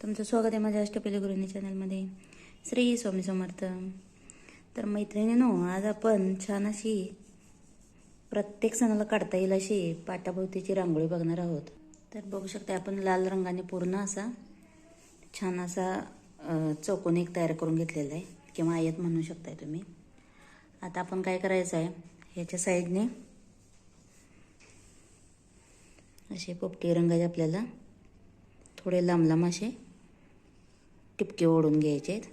तुमचं स्वागत आहे माझ्या अष्टपैलू गृहिणी चॅनलमध्ये. श्री स्वामी समर्थ. तर मैत्रिणींनो, आज आपण छान अशी प्रत्येक सणाला काढता येईल अशी पाटाभोवतीची रांगोळी बघणार आहोत. तर बघू शकता आपण लाल रंगाने पूर्ण असा छान असा चौकोन एक तयार करून घेतलेला आहे किंवा आयत म्हणू शकताय तुम्ही. आता आपण काय करायचं आहे, ह्याच्या साईडने असे पोपटी रंगाचे आपल्याला थोडे लांब लांब असे टिपके ओढून घ्यायचे आहेत.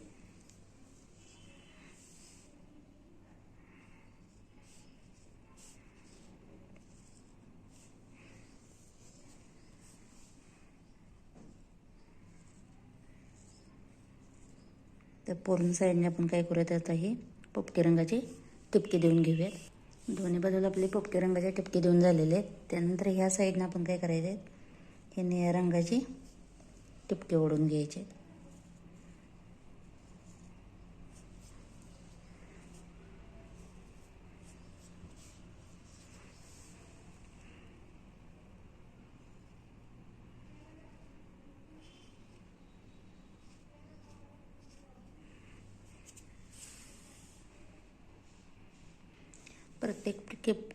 तर पूर्ण साईडने आपण काय करूयात, आता हे पोपटी रंगाचे टिपके देऊन घेऊयात. दोन्ही बाजूला आपले पोपटी रंगाचे टिपके देऊन झालेले आहेत. त्यानंतर ह्या साईडनं आपण काय करायचं आहे, हे निळ्या रंगाचे टिपके ओढून घ्यायचे आहेत. प्रत्येक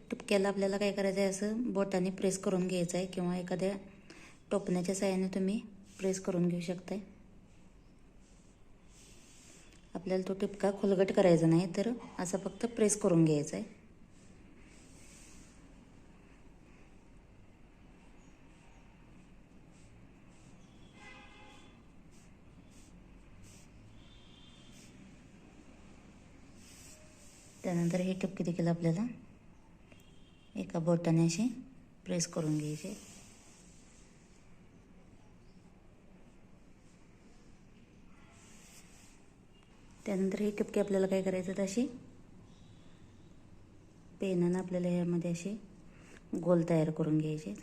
टिपक्याला आपल्याला काय करायचं आहे, असं बोटाने प्रेस करून घ्यायचं आहे किंवा एखाद्या टोपण्याच्या साहाय्याने तुम्ही प्रेस करून घेऊ शकताय. आपल्याला तो टिपका खोलगट करायचा नाही, तर असा फक्त प्रेस करून घ्यायचा आहे. त्यानंतर हे टिपके देखील आपल्याला एका बोटाने असे प्रेस करून घ्यायचे. त्यानंतर हे टिपके आपल्याला काय करायचं, तर अशी पेनानं आपल्याला यामध्ये असे गोल तयार करून घ्यायचे.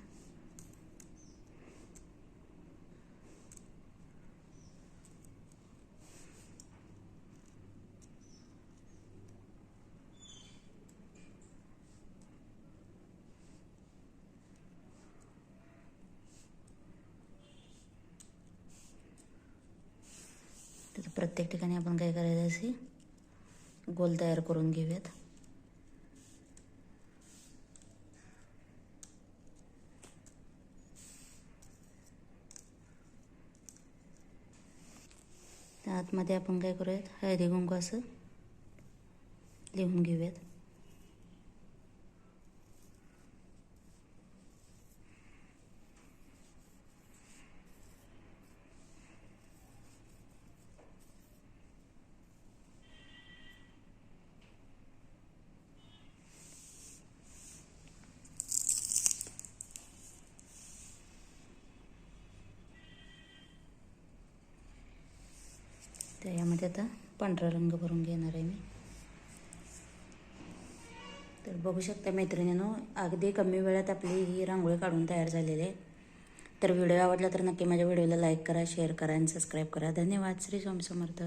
तर प्रत्येक ठिकाणी आपण काय करायचं, असे गोल तयार करून घेऊयात. त्या आतमध्ये आपण काय करूयात, हळदी कुंकू असं लिहून घेऊयात. तर यामध्ये आता पांढरा रंग भरून घेणार आहे मी. तर बघू शकता मैत्रिणींनो, अगदी कमी वेळात आपली ही रांगोळी काढून तयार झालेली आहे. तर व्हिडिओ आवडला तर नक्की माझ्या व्हिडिओला लाईक करा, शेअर करा आणि सबस्क्राईब करा. धन्यवाद. श्री स्वामी समर्थ.